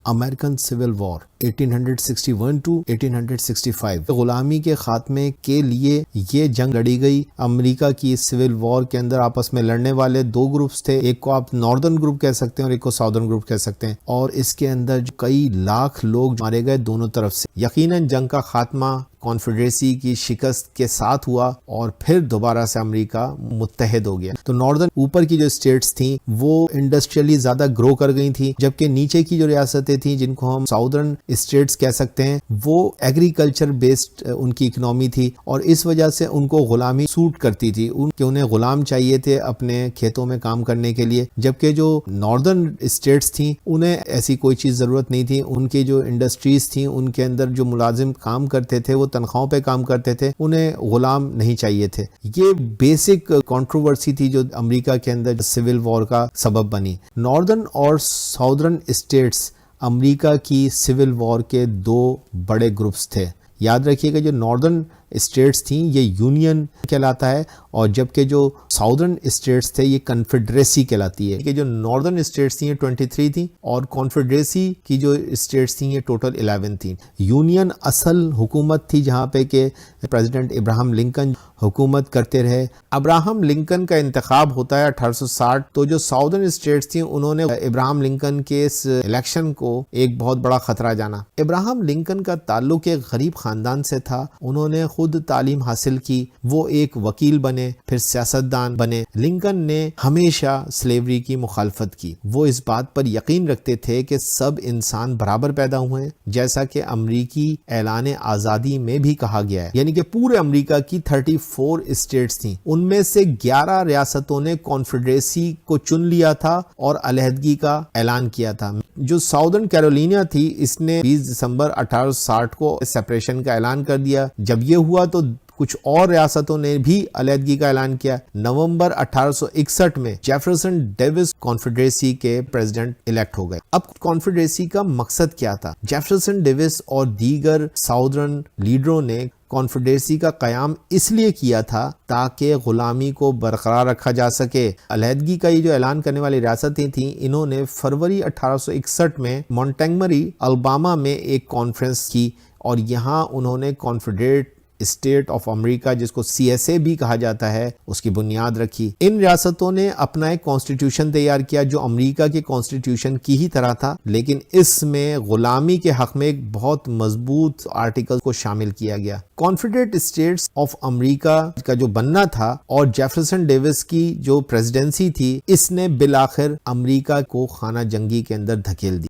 American civil war 1861 to 1865 غلامی کے خاتمے کے لیے یہ جنگ لڑی گئی۔ امریکہ کی سول وار کے اندر آپس میں لڑنے والے دو گروپس تھے، ایک کو آپ ناردرن گروپ کہہ سکتے ہیں اور ایک کو ساؤدرن گروپ کہہ سکتے ہیں، اور اس کے اندر کئی لاکھ لوگ مارے گئے دونوں طرف سے۔ یقیناً جنگ کا خاتمہ کانفیڈریسی کی شکست کے ساتھ ہوا اور پھر دوبارہ سے امریکہ متحد ہو گیا۔ تو ناردرن اوپر کی جو اسٹیٹس تھیں وہ انڈسٹریلی زیادہ گرو کر گئی تھیں، جبکہ نیچے کی جو ریاستیں تھیں جن کو ہم ساؤدرن اسٹیٹس کہہ سکتے ہیں وہ ایگریکلچر بیسڈ ان کی اکنامی تھی، اور اس وجہ سے ان کو غلامی سوٹ کرتی تھی، انہیں غلام چاہیے تھے اپنے کھیتوں میں کام کرنے کے لیے، جبکہ جو ناردرن اسٹیٹس تھیں انہیں ایسی کوئی چیز ضرورت نہیں تھی۔ ان کی جو انڈسٹریز تھیں ان کے اندر جو ملازم کام کرتے تھے وہ تنخواہوں پہ کام کرتے تھے، انہیں غلام نہیں چاہیے تھے۔ یہ بیسک کنٹروورسی تھی جو امریکہ کے اندر سول وار کا سبب بنی۔ ناردرن اور ساؤدرن اسٹیٹس امریکہ کی سول وار کے دو بڑے گروپس تھے۔ یاد رکھیے گا جو ناردرن اسٹیٹس تھیں یہ یونین کہلاتا ہے، اور جبکہ جو ساؤدرن اسٹیٹس تھے یہ کنفیڈریسی کہلاتی ہے۔ کہ جو ناردرن اسٹیٹس تھیں یہ 23 تھیں اور کنفیڈریسی کی جو اسٹیٹس تھیں یہ ٹوٹل 11 تھیں۔ یونین اصل حکومت تھی جہاں پہ کہ پریزیڈنٹ ابراہم لنکن حکومت کرتے رہے۔ ابراہم لنکن کا انتخاب ہوتا ہے 1860، تو جو ساؤدرن اسٹیٹس تھیں انہوں نے ابراہم لنکن کے اس الیکشن کو ایک بہت بڑا خطرہ جانا۔ ابراہم لنکن کا تعلق ایک غریب خاندان سے تھا، انہوں نے خود تعلیم حاصل کی، وہ ایک وکیل بنے، پھر سیاستدان بنے۔ لنکن نے ہمیشہ سلیوری کی مخالفت کی، وہ اس بات پر یقین رکھتے تھے کہ سب انسان برابر پیدا ہوئے ہیں، جیسا کہ امریکی اعلان آزادی میں بھی کہا گیا ہے۔ یعنی کہ پورے امریکہ کی 34 اسٹیٹس تھیں، ان میں سے 11 ریاستوں نے کانفیڈریسی کو چن لیا تھا اور علیحدگی کا اعلان کیا تھا۔ جو ساؤدرن کیرولینیا تھی اس نے 20 دسمبر 1860 کو سیپریشن کا اعلان کر دیا۔ جب یہ ہوا تو کچھ اور ریاستوں نے بھی علیحدگی کا اعلان کیا۔ نومبر 1861 میں جیفرسن ڈیوس کانفیڈریسی کے پریزیڈنٹ الیکٹ ہو گئے۔ اب کانفیڈریسی کا مقصد کیا تھا؟ جیفرسن ڈیوس اور دیگر ساؤدرن لیڈروں نے کانفیڈریسی کا قیام اس لیے کیا تھا تاکہ غلامی کو برقرار رکھا جا سکے۔ علیحدگی کا یہ جو اعلان کرنے والی ریاستیں تھیں انہوں نے فروری 1861 میں مونٹگمری الباما میں ایک کانفرنس کی، اور یہاں انہوں نے کانفیڈریٹ اسٹیٹ آف امریکہ جس کو CSA بھی کہا جاتا ہے اس کی بنیاد رکھی۔ ان ریاستوں نے اپنا ایک کانسٹیٹیوشن تیار کیا جو امریکہ کے کانسٹیٹیوشن کی ہی طرح تھا، لیکن اس میں غلامی کے حق میں ایک بہت مضبوط آرٹیکل کو شامل کیا گیا۔ کانفیڈریٹ اسٹیٹس آف امریکہ کا جو بننا تھا اور جیفرسن ڈیوس کی جو پریزیڈنسی تھی اس نے بالآخر امریکہ کو خانہ جنگی کے اندر دھکیل دی۔